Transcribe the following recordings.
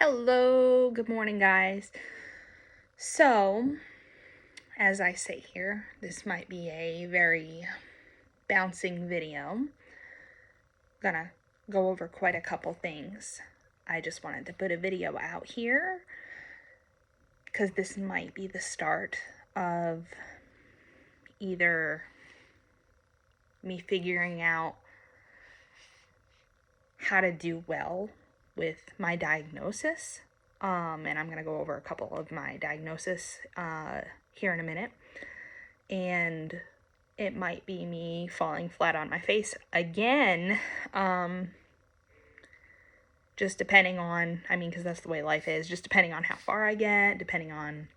Hello, good morning, guys. So, as I say here, this might be a very bouncing video. Gonna go over quite a couple things. I just wanted to put a video out here because this might be the start of either me figuring out how to do well with my diagnosis. And I'm going to go over a couple of my diagnosis here in a minute. And it might be me falling flat on my face again. Just depending on, because that's the way life is, just depending on how far I get, depending on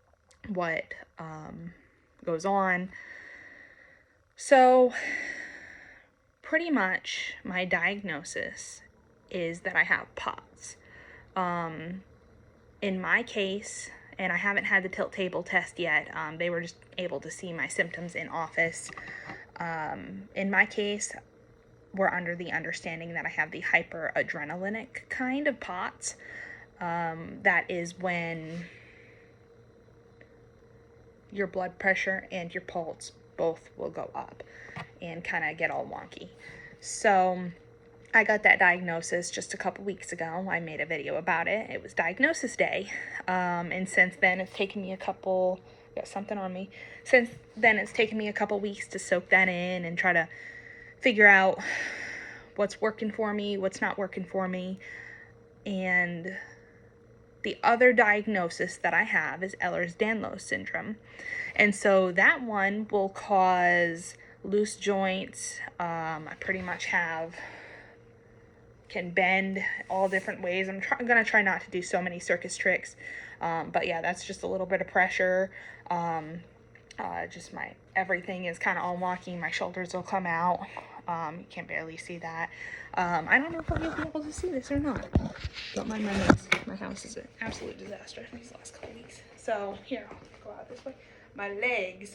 what goes on. So, pretty much my diagnosis is that I have POTS. In my case, and I haven't had the tilt table test yet, they were just able to see my symptoms in office. In my case, we're under the understanding that I have the hyperadrenalinic kind of POTS. That is when your blood pressure and your pulse both will go up and kind of get all wonky. So I got that diagnosis just a couple weeks ago. I made a video about it. It was diagnosis day. And since then it's taken me got something on me. Since then it's taken me a couple weeks to soak that in and try to figure out what's working for me, what's not working for me. And the other diagnosis that I have is Ehlers-Danlos syndrome. And so that one will cause loose joints. I pretty much can bend all different ways. I'm gonna try not to do so many circus tricks. But yeah, that's just a little bit of pressure. Just everything is kind of all wonky. My shoulders will come out. You can barely see that. I don't know if I'll be able to see this or not. Don't mind my mess. My house is an absolute disaster these last couple weeks. So here, I'll go out this way. My legs,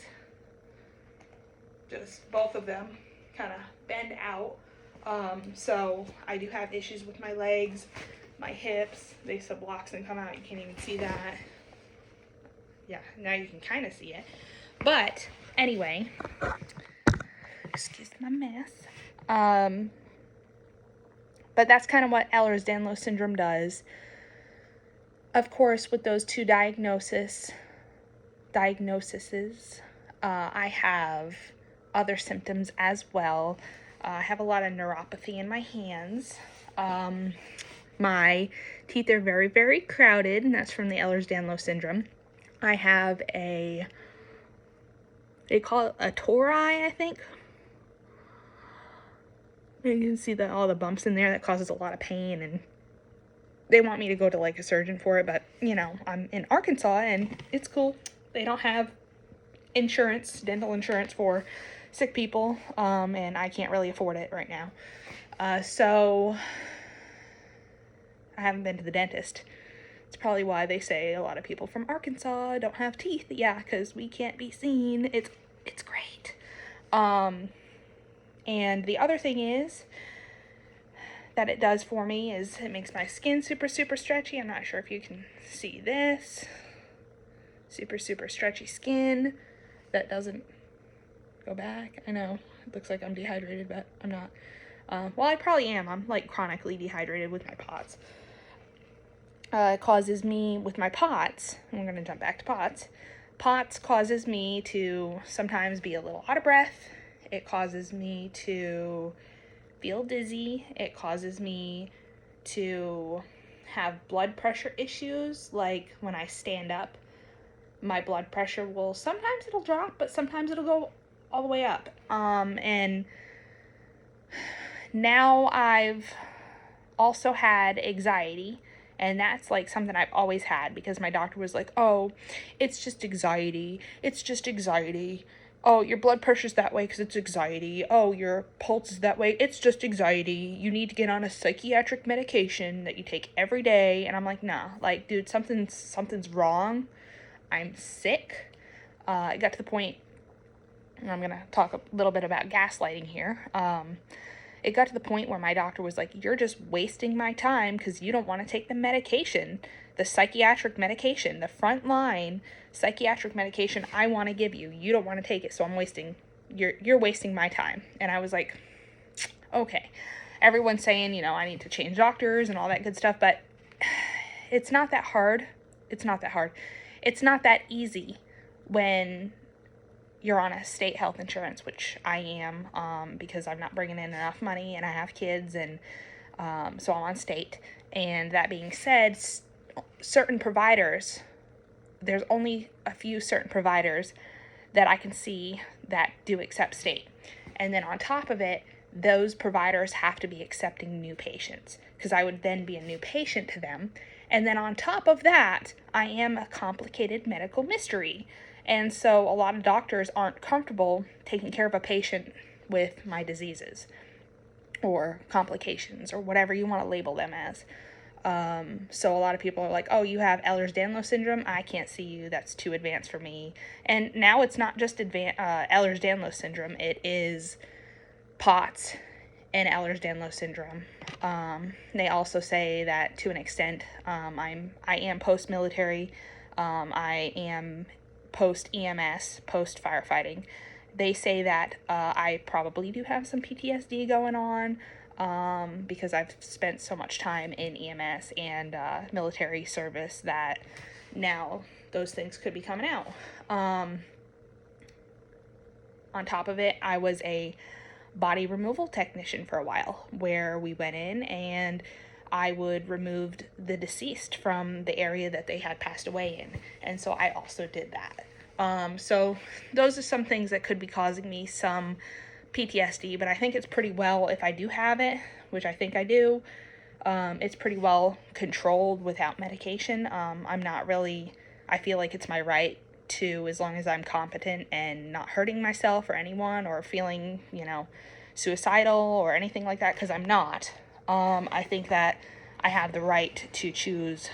just both of them, kind of bend out. So I do have issues with my legs, my hips. They sublocks and come out. You can't even see that. Yeah, now you can kind of see it. But anyway, excuse my mess. But that's kind of what Ehlers-Danlos syndrome does. Of course, with those two diagnoses, I have other symptoms as well. I have a lot of neuropathy in my hands. My teeth are very, very crowded, and that's from the Ehlers-Danlos syndrome. I have they call it a tori, I think. You can see all the bumps in there. That causes a lot of pain, and they want me to go to like a surgeon for it, but I'm in Arkansas and it's cool. They don't have dental insurance for sick people, and I can't really afford it right now. So I haven't been to the dentist. It's probably why they say a lot of people from Arkansas don't have teeth. Yeah, because we can't be seen. It's great. And the other thing is that it does for me is it makes my skin super, super stretchy. I'm not sure if you can see this. Super, super stretchy skin that doesn't go back. I know it looks like I'm dehydrated, but I'm not. Well, I probably am. I'm like chronically dehydrated with my POTS. It causes me with my POTS, I'm going to jump back to POTS. POTS causes me to sometimes be a little out of breath. It causes me to feel dizzy. It causes me to have blood pressure issues. Like when I stand up, my blood pressure sometimes it'll drop, but sometimes it'll go all the way up. And now I've also had anxiety. And that's like something I've always had because my doctor was like, oh, it's just anxiety. It's just anxiety. Oh, your blood pressure's that way because it's anxiety. Oh, your pulse is that way. It's just anxiety. You need to get on a psychiatric medication that you take every day. And I'm like, nah, like, dude, something's wrong. I'm sick. It got to the point, and I'm going to talk a little bit about gaslighting here. it got to the point where my doctor was like, you're just wasting my time because you don't want to take the medication, the psychiatric medication, the frontline psychiatric medication I want to give you. You don't want to take it, so you're wasting my time. And I was like, okay. Everyone's saying, you know, I need to change doctors and all that good stuff, but it's not that hard. It's not that hard. It's not that easy when you're on a state health insurance, which I am, because I'm not bringing in enough money and I have kids, and so I'm on state. And that being said, certain providers, there's only a few certain providers that I can see that do accept state. And then on top of it, those providers have to be accepting new patients, because I would then be a new patient to them. And then on top of that, I am a complicated medical mystery. And so a lot of doctors aren't comfortable taking care of a patient with my diseases or complications or whatever you want to label them as. So a lot of people are like, oh, you have Ehlers-Danlos syndrome? I can't see you. That's too advanced for me. And now it's not just Ehlers-Danlos syndrome. It is POTS and Ehlers-Danlos syndrome. They also say that to an extent, I am post-military. I am post-EMS, post-firefighting. They say that I probably do have some PTSD going on, because I've spent so much time in EMS and military service that now those things could be coming out. On top of it, I was a body removal technician for a while, where we went in and I would remove the deceased from the area that they had passed away in. And so I also did that. So those are some things that could be causing me some PTSD, but I think it's pretty well, if I do have it, which I think I do, it's pretty well controlled without medication. I feel like it's my right to, as long as I'm competent and not hurting myself or anyone or feeling, you know, suicidal or anything like that, because I'm not. I think that I have the right to choose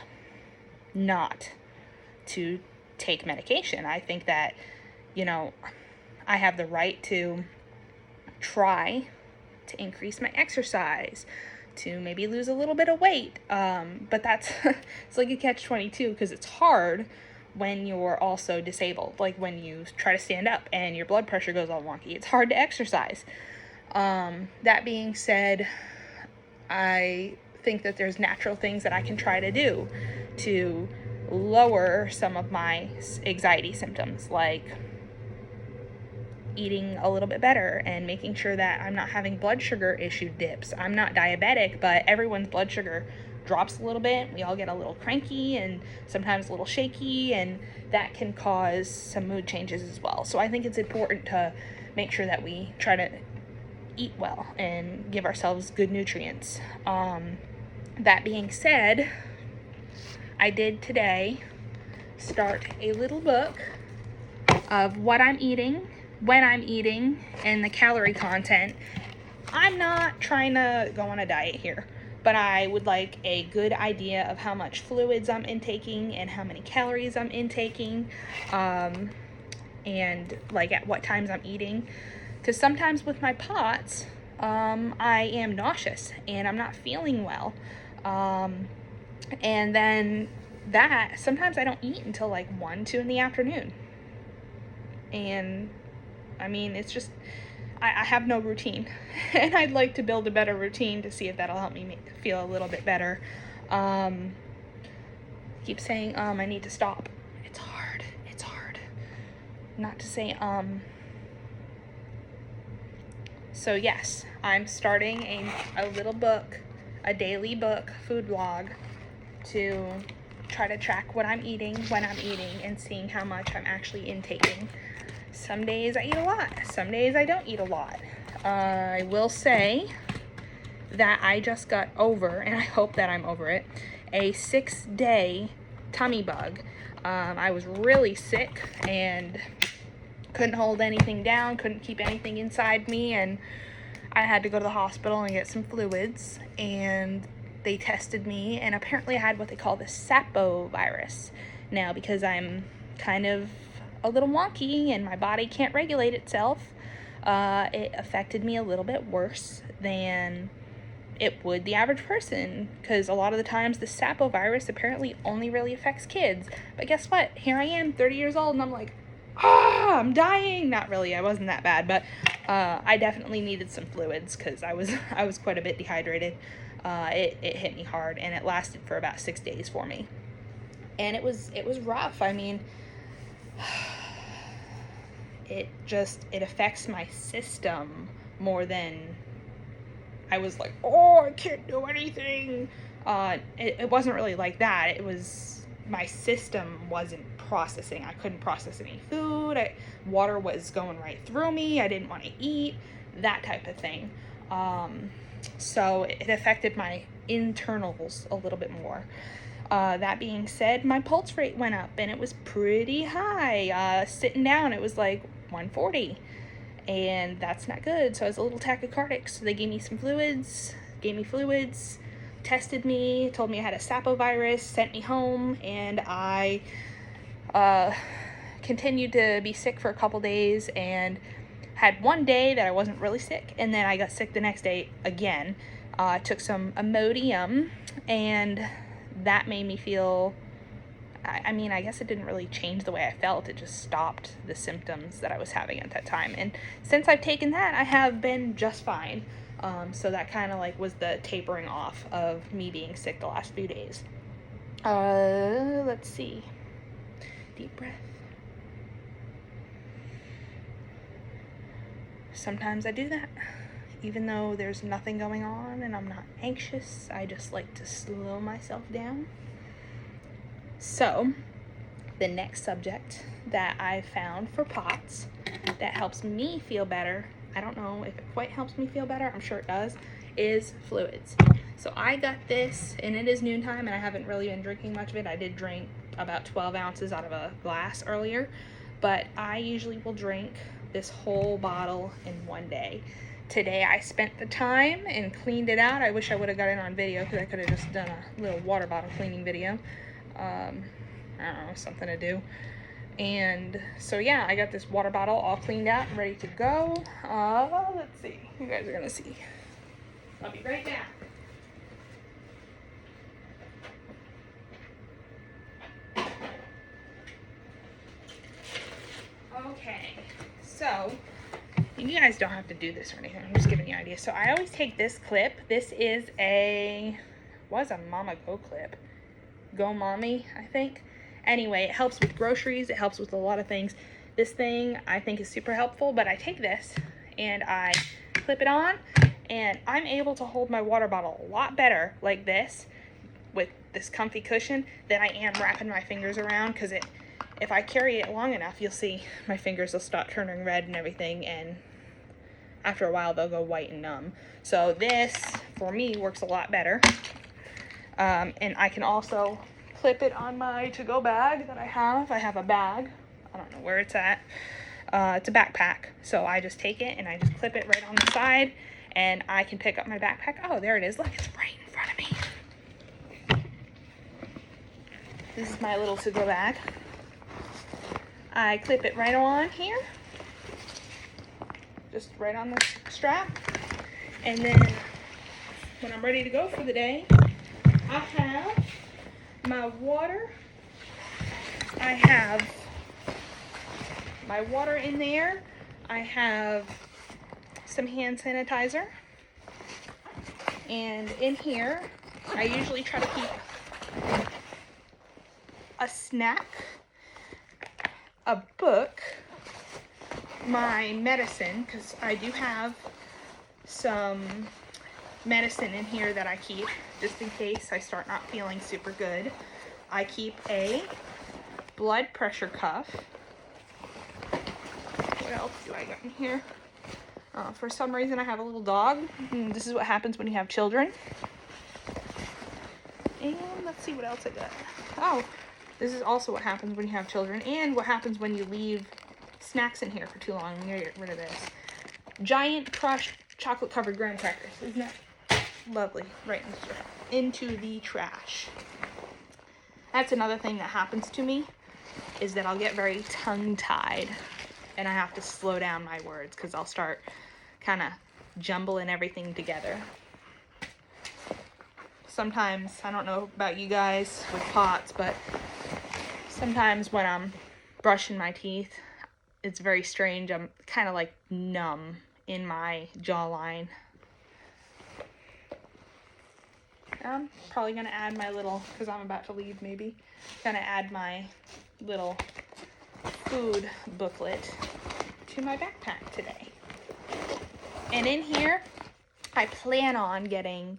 not to take medication. I think that, you know, I have the right to try to increase my exercise, to maybe lose a little bit of weight. But that's, it's like a catch-22, because it's hard when you're also disabled. Like when you try to stand up and your blood pressure goes all wonky, it's hard to exercise. That being said, I think that there's natural things that I can try to do to lower some of my anxiety symptoms, like eating a little bit better and making sure that I'm not having blood sugar issue dips. I'm not diabetic, but everyone's blood sugar drops a little bit. We all get a little cranky and sometimes a little shaky, and that can cause some mood changes as well. So I think it's important to make sure that we try to eat well and give ourselves good nutrients. That being said, I did today start a little book of what I'm eating, when I'm eating, and the calorie content. I'm not trying to go on a diet here, but I would like a good idea of how much fluids I'm intaking and how many calories I'm intaking, and like at what times I'm eating. Because sometimes with my POTS, I am nauseous and I'm not feeling well. And then sometimes I don't eat until like 1, 2 in the afternoon. And I mean, it's just, I have no routine. And I'd like to build a better routine to see if that'll help me feel a little bit better. Keep saying, I need to stop. It's hard not to say, So yes, I'm starting a little book, a daily book, food blog, to try to track what I'm eating, when I'm eating, and seeing how much I'm actually intaking. Some days I eat a lot, some days I don't eat a lot. I will say that I just got over, and I hope that I'm over it, a 6-day tummy bug. I was really sick and couldn't hold anything down, couldn't keep anything inside me, and I had to go to the hospital and get some fluids, and they tested me, and apparently I had what they call the SAPO virus. Now, because I'm kind of a little wonky and my body can't regulate itself, it affected me a little bit worse than it would the average person, because a lot of the times the sapovirus apparently only really affects kids. But guess what? Here I am, 30 years old, and I'm like, I'm dying. Not really, I wasn't that bad, but I definitely needed some fluids because I was quite a bit dehydrated. It hit me hard, and it lasted for about 6 days for me, and it was rough. I mean, it affects my system more than I was like, oh, I can't do anything. It wasn't really like that. It was my system wasn't processing. I couldn't process any food. Water was going right through me. I didn't want to eat, that type of thing. So it affected my internals a little bit more. That being said, my pulse rate went up, and it was pretty high. Sitting down, it was like 140. And that's not good. So I was a little tachycardic. So they gave me some fluids, tested me, told me I had a sapovirus, sent me home, and I continued to be sick for a couple days, and had one day that I wasn't really sick, and then I got sick the next day again. I took some Imodium, and that made me feel, I mean, I guess it didn't really change the way I felt. It just stopped the symptoms that I was having at that time. And since I've taken that, I have been just fine. So that kind of like was the tapering off of me being sick the last few days. Let's see. Deep breath. Sometimes I do that. Even though there's nothing going on and I'm not anxious, I just like to slow myself down. So, the next subject that I found for POTS that helps me feel better, I don't know if it quite helps me feel better, I'm sure it does, is fluids. So I got this, and it is noontime, and I haven't really been drinking much of it. I did drink about 12 ounces out of a glass earlier, but I usually will drink this whole bottle in one day. Today I spent the time and cleaned it out. I wish I would have got it on video, because I could have just done a little water bottle cleaning video. I don't know, something to do. And so yeah, I got this water bottle all cleaned out and ready to go. Let's see, you guys are gonna see. I'll be right back. Okay, so you guys don't have to do this or anything, I'm just giving you ideas. So I always take this clip. This is a Mama Go clip. Go Mommy, I think. Anyway, it helps with groceries. It helps with a lot of things. This thing I think is super helpful, but I take this and I clip it on, and I'm able to hold my water bottle a lot better like this with this comfy cushion than I am wrapping my fingers around, because if I carry it long enough, you'll see my fingers will start turning red and everything, and after a while they'll go white and numb. So this, for me, works a lot better. And I can also clip it on my to-go bag that I have. I have a bag. I don't know where it's at. It's a backpack. So I just take it and I just clip it right on the side, and I can pick up my backpack. Oh, there it is. Look, it's right in front of me. This is my little to-go bag. I clip it right on here. Just right on the strap. And then when I'm ready to go for the day, I have my water. I have my water in there. I have some hand sanitizer. And in here, I usually try to keep a snack, a book, my medicine, because I do have some medicine in here that I keep just in case I start not feeling super good. I keep a blood pressure cuff. What else do I got in here? For some reason I have a little dog. This is what happens when you have children. And let's see what else I got. Oh, this is also what happens when you have children, and what happens when you leave snacks in here for too long. I'm gonna get rid of this. Giant crushed chocolate covered graham crackers. Isn't that lovely? Right into the trash. That's another thing that happens to me, is that I'll get very tongue-tied and I have to slow down my words, because I'll start kind of jumbling everything together. Sometimes, I don't know about you guys with pots, but sometimes when I'm brushing my teeth, it's very strange. I'm kind of like numb in my jawline. I'm probably going to add my little, because I'm about to leave maybe, going to add my little food booklet to my backpack today. And in here, I plan on getting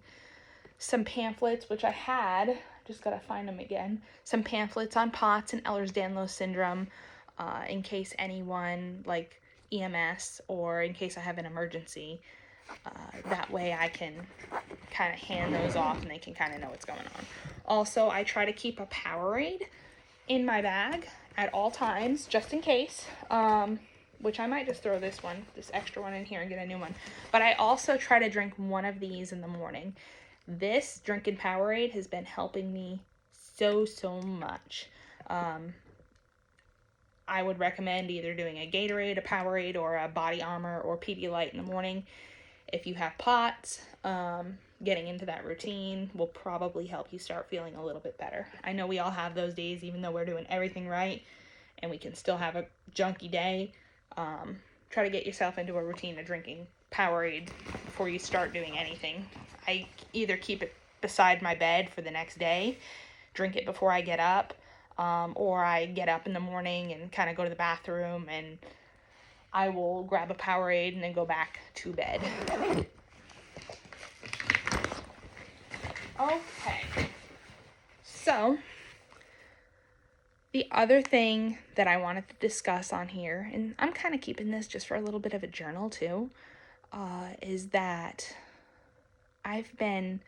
some pamphlets, which I had, just got to find them again, some pamphlets on POTS and Ehlers-Danlos syndrome, in case anyone, like EMS, or in case I have an emergency. That way I can kind of hand those off and they can kind of know what's going on. Also, I try to keep a Powerade in my bag at all times, just in case, which I might just throw this extra one in here and get a new one. But I also try to drink one of these in the morning. This drinking Powerade has been helping me so much. I would recommend either doing a Gatorade, a Powerade, or a Body Armor or Pedialyte in the morning. If you have POTS, getting into that routine will probably help you start feeling a little bit better. I know we all have those days, even though we're doing everything right, and we can still have a junky day. Try to get yourself into a routine of drinking Powerade before you start doing anything. I either keep it beside my bed for the next day, drink it before I get up, or I get up in the morning and kind of go to the bathroom and I will grab a Powerade and then go back to bed. Okay. So, the other thing that I wanted to discuss on here, and I'm kind of keeping this just for a little bit of a journal too, is that I've been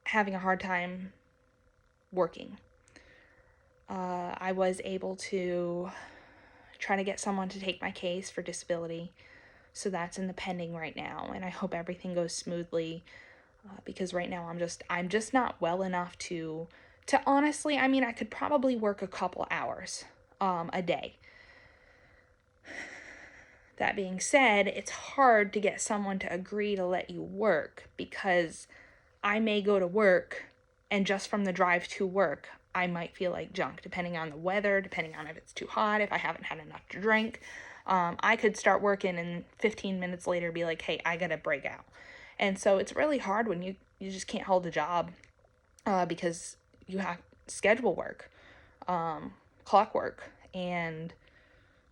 having a hard time working. I was able to try to get someone to take my case for disability, so that's in the pending right now, and I hope everything goes smoothly, because right now I'm just not well enough to honestly, I mean, I could probably work a couple hours a day. That being said, it's hard to get someone to agree to let you work, because I may go to work and just from the drive to work, I might feel like junk, depending on the weather, depending on if it's too hot, if I haven't had enough to drink. I could start working and 15 minutes later be like, hey, I gotta break out. And so it's really hard when you just can't hold a job, because you have schedule work, clock work, and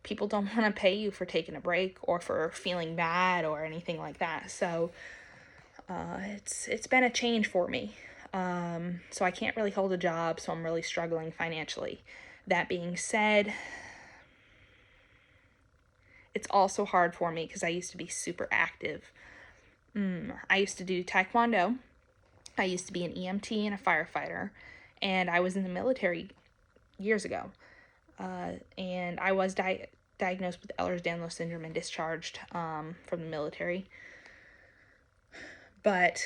people don't want to pay you for taking a break or for feeling bad or anything like that. So it's been a change for me. So I can't really hold a job, so I'm really struggling financially. That being said, it's also hard for me because I used to be super active. I used to do Taekwondo. I used to be an EMT and a firefighter, and I was in the military years ago. And I was diagnosed with Ehlers-Danlos syndrome and discharged from the military. But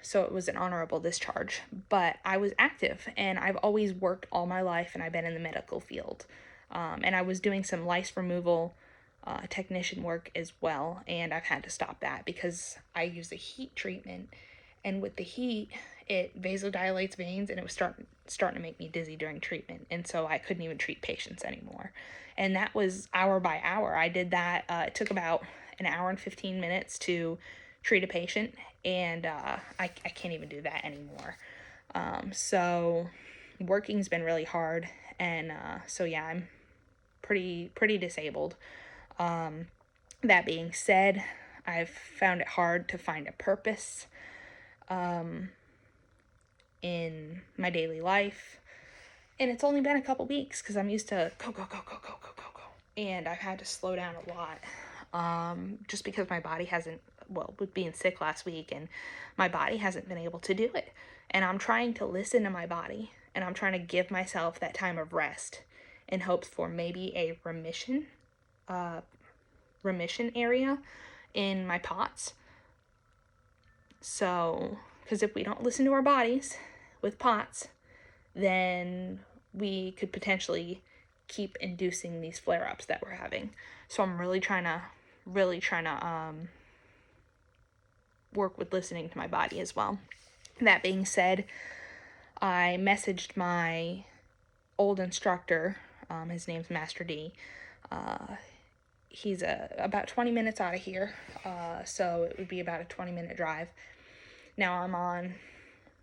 so it was an honorable discharge, but I was active and I've always worked all my life and I've been in the medical field. And I was doing some lice removal technician work as well, and I've had to stop that because I use a heat treatment, and with the heat, it vasodilates veins, and it was starting to make me dizzy during treatment, and so I couldn't even treat patients anymore. And that was hour by hour. I did that. It took about an hour and 15 minutes to treat a patient, and I can't even do that anymore. So working's been really hard, and so yeah, I'm pretty disabled. That being said, I've found it hard to find a purpose in my daily life, and it's only been a couple weeks because I'm used to go, and I've had to slow down a lot, just because my body hasn't, with being sick last week, and my body hasn't been able to do it, and I'm trying to listen to my body, and I'm trying to give myself that time of rest in hopes for maybe a remission area in my POTS. So, because if we don't listen to our bodies with POTS, then we could potentially keep inducing these flare-ups that we're having. So I'm really trying to work with listening to my body as well. That being said, I messaged my old instructor. His name's Master D. He's about 20 minutes out of here, so it would be about a 20-minute drive. Now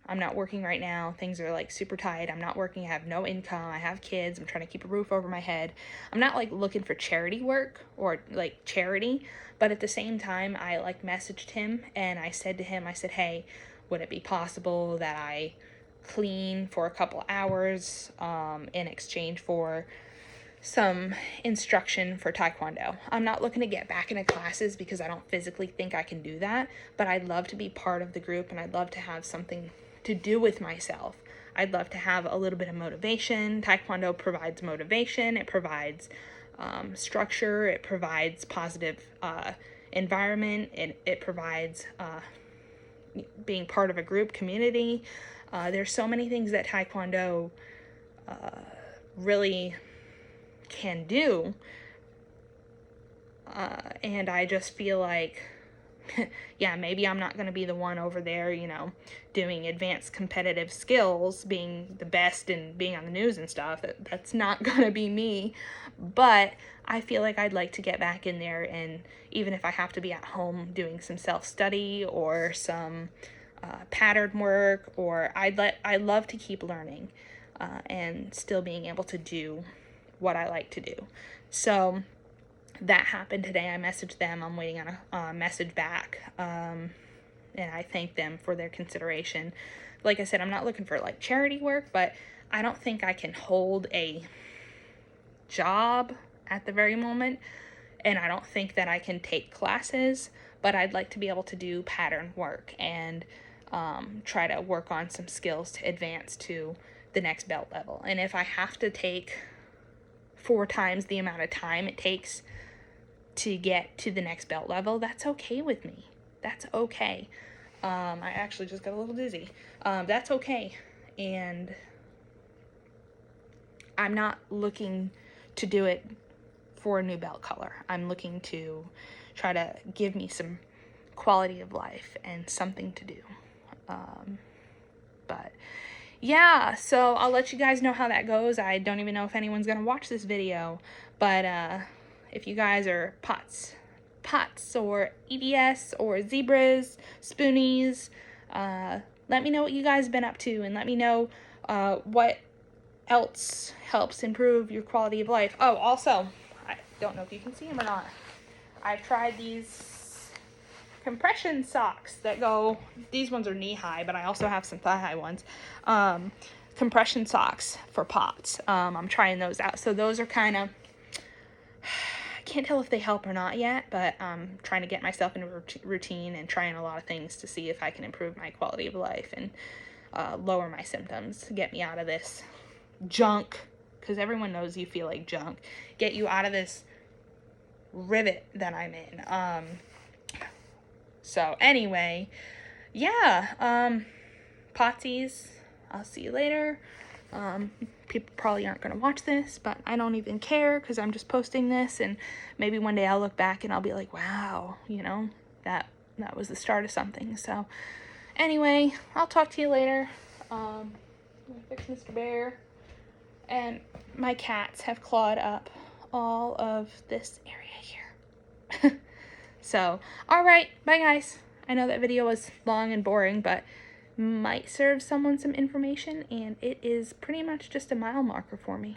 I'm not working right now. Things are like super tight. I'm not working. I have no income. I have kids. I'm trying to keep a roof over my head. I'm not like looking for charity work or like charity, but at the same time, I like messaged him and I said to him, I said, hey, would it be possible that I clean for a couple hours in exchange for some instruction for Taekwondo? I'm not looking to get back into classes because I don't physically think I can do that, but I'd love to be part of the group and I'd love to have something to do with myself. I'd love to have a little bit of motivation. Taekwondo provides motivation. It provides structure. It provides positive environment. It provides being part of a group community. There's so many things that Taekwondo really can do, and I just feel like yeah, maybe I'm not going to be the one over there, you know, doing advanced competitive skills, being the best and being on the news and stuff. That's not going to be me, but I feel like I'd like to get back in there, and even if I have to be at home doing some self-study or some pattern work, or I love to keep learning and still being able to do what I like to do. So that happened today. I messaged them. I'm waiting on a message back. And I thank them for their consideration. Like I said, I'm not looking for like charity work, but I don't think I can hold a job at the very moment. And I don't think that I can take classes, but I'd like to be able to do pattern work and try to work on some skills to advance to the next belt level. And if I have to take 4 times the amount of time it takes to get to the next belt level, that's okay with me. That's okay. I actually just got a little dizzy. That's okay. And I'm not looking to do it for a new belt color. I'm looking to try to give me some quality of life and something to do. But yeah, so I'll let you guys know how that goes. I don't even know if anyone's gonna watch this video, but if you guys are pots or EDS or zebras, spoonies, let me know what you guys have been up to, and let me know what else helps improve your quality of life. Oh, also, I don't know if you can see them or not, I've tried these compression socks that go, these ones are knee-high, but I also have some thigh-high ones. Compression socks for pots. I'm trying those out. So those are kind of, I can't tell if they help or not yet, but I'm trying to get myself into a routine and trying a lot of things to see if I can improve my quality of life and lower my symptoms, get me out of this junk, because everyone knows you feel like junk, get you out of this rivet that I'm in. So anyway, yeah, Potsies, I'll see you later. People probably aren't going to watch this, but I don't even care because I'm just posting this, and maybe one day I'll look back and I'll be like, wow, you know, that was the start of something. So anyway, I'll talk to you later. I'm gonna fix Mr. Bear, and my cats have clawed up all of this area here. So, alright, bye guys. I know that video was long and boring, but might serve someone some information, and it is pretty much just a mile marker for me.